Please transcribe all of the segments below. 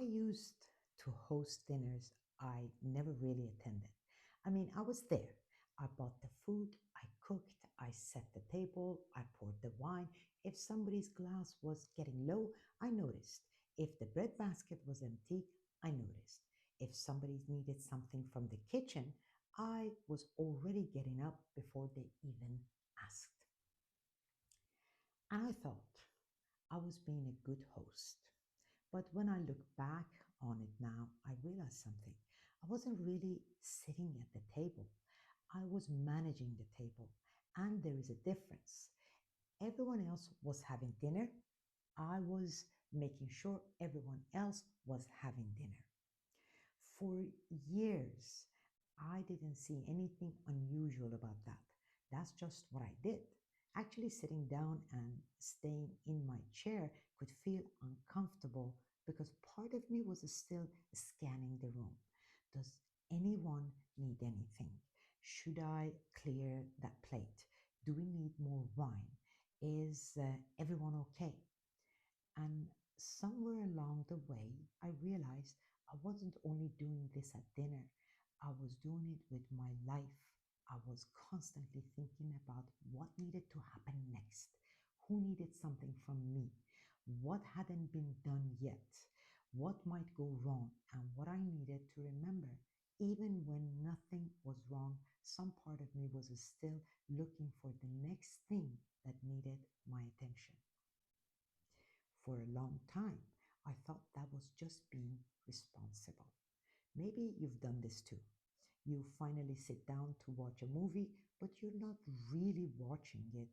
used to host dinners I never really attended. I mean, I was there. I bought the food, I cooked, I set the table, I poured the wine. If somebody's glass was getting low, I noticed. If the bread basket was empty, I noticed. If somebody needed something from the kitchen, I was already getting up before they even asked. And I thought I was being a good host. But when I look back on it now, I realize something. I wasn't really sitting at the table, I was managing the table. And there is a difference. Everyone else was having dinner, I was making sure everyone else was having dinner. For years, I didn't see anything unusual about that. That's just what I did. Actually, sitting down and staying in my chair could feel uncomfortable because part of me was still scanning the room. Does anyone need anything? Should I clear that plate? Do we need more wine? Is everyone okay? And somewhere along the way, I realized I wasn't only doing this at dinner, I was doing it with my life. I was constantly thinking about what needed to happen next, who needed something from me, what hadn't been done yet, what might go wrong, and what I needed to remember. Even when nothing was wrong, some part of me was still looking for the next thing that needed my attention. For a long time, I thought that was just being responsible. Maybe you've done this too. You finally sit down to watch a movie, but you're not really watching it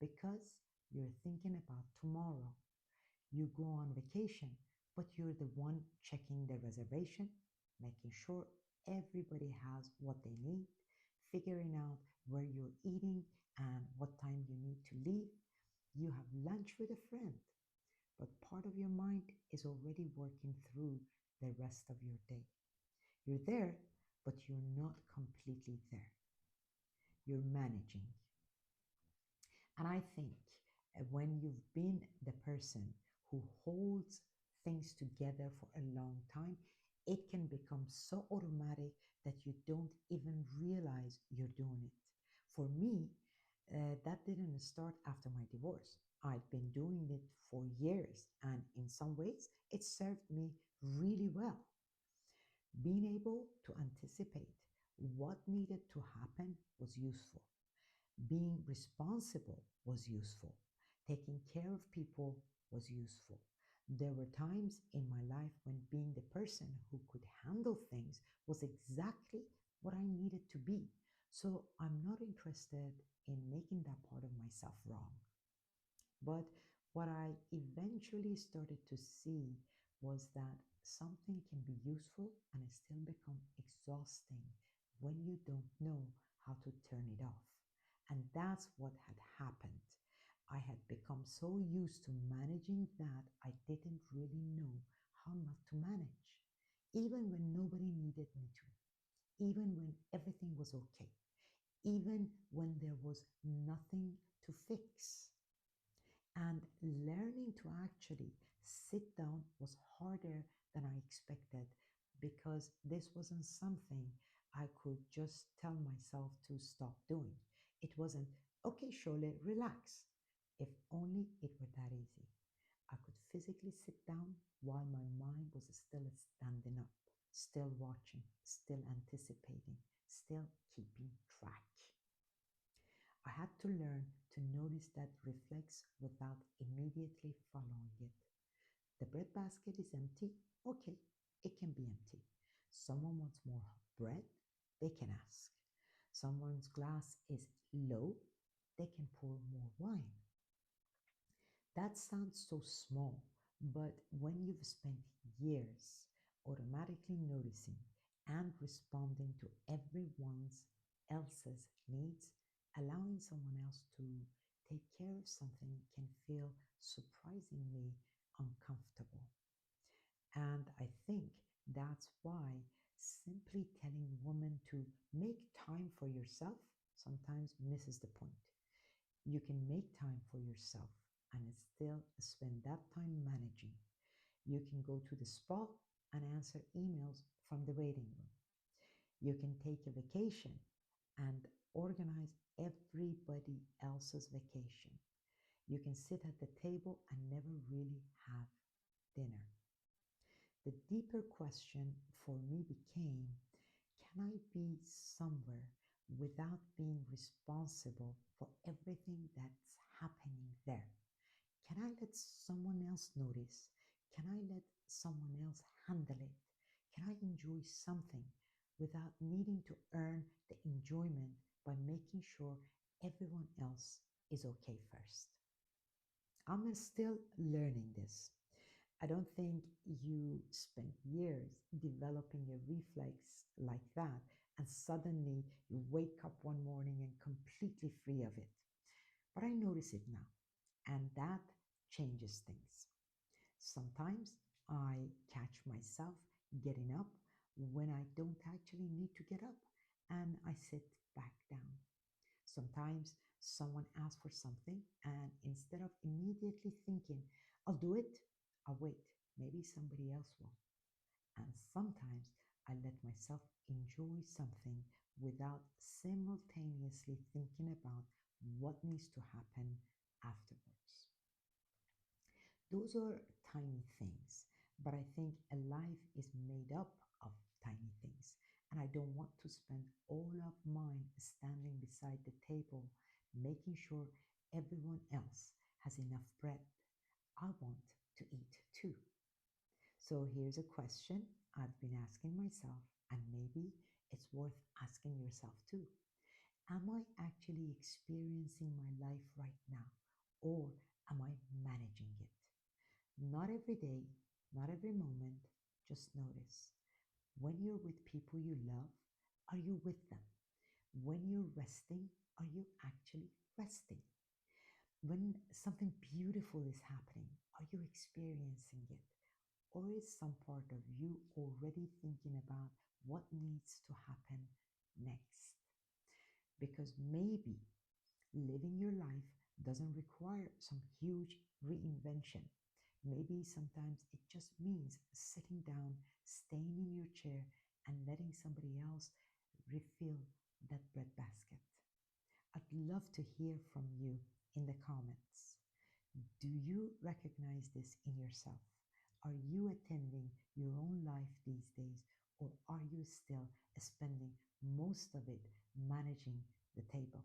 because you're thinking about tomorrow. You go on vacation, but you're the one checking the reservation, making sure everybody has what they need, figuring out where you're eating and what time you need to leave. You have lunch with a friend, but part of your mind is already working through the rest of your day. You're there, but you're not completely there. You're managing. And I think when you've been the person who holds things together for a long time, it can become so automatic that you don't even realize you're doing it. For me, that didn't start after my divorce. I'd been doing it for years, and in some ways, it served me really well. Being able to anticipate what needed to happen was useful. Being responsible was useful. Taking care of people was useful. There were times in my life when being the person who could handle things was exactly what I needed to be. So I'm not interested in making that part of myself wrong. But what I eventually started to see was that something can be useful and it still become exhausting when you don't know how to turn it off. And that's what had happened. I had become so used to managing that I didn't really know how not to manage, even when nobody needed me to, even when everything was okay, even when there was nothing to fix. And learning to actually sit down was harder than I expected because this wasn't something I could just tell myself to stop doing. It wasn't, okay, Shole, relax. If only it were that easy. I could physically sit down while my mind was still standing up, still watching, still anticipating, still keeping track. I had to learn to notice that reflex without immediately following it. The bread basket is empty. Okay, it can be empty. Someone wants more bread. They can ask. Someone's glass is low. They can pour more wine. That sounds so small, but when you've spent years automatically noticing and responding to everyone's else's needs, allowing someone else to take care of something can feel surprisingly uncomfortable. And I think that's why simply telling women to make time for yourself sometimes misses the point. You can make time for yourself and still spend that time managing. You can go to the spa and answer emails from the waiting room. You can take a vacation and organize everybody else's vacation. You can sit at the table and never really have dinner. The deeper question for me became, can I be somewhere without being responsible for everything that's happening there? Can I let someone else notice? Can I let someone else handle it? Can I enjoy something without needing to earn the enjoyment by making sure everyone else is okay first? I'm still learning this. I don't think you spend years developing a reflex like that and suddenly you wake up one morning and completely free of it. But I notice it now, and that changes things. Sometimes I catch myself getting up when I don't actually need to get up and I sit back down. Sometimes someone asks for something, and instead of immediately thinking, I'll do it, I wait. Maybe somebody else will. And sometimes I let myself enjoy something without simultaneously thinking about what needs to happen afterwards. Those are tiny things, but I think a life is made up of tiny things. And I don't want to spend all of mine standing beside the table, making sure everyone else has enough bread. I want to eat too. So here's a question I've been asking myself, and maybe it's worth asking yourself too. Am I actually experiencing my life right now, or am I managing it? Not every day, not every moment, just notice. When you're with people you love, are you with them? When you're resting, are you actually resting? When something beautiful is happening, are you experiencing it? Or is some part of you already thinking about what needs to happen next? Because maybe living your life doesn't require some huge reinvention. Maybe sometimes it just means sitting down, staying in your chair, and letting somebody else refill that bread basket. I'd love to hear from you in the comments. Do you recognize this in yourself? Are you attending your own life these days, or are you still spending most of it managing the table?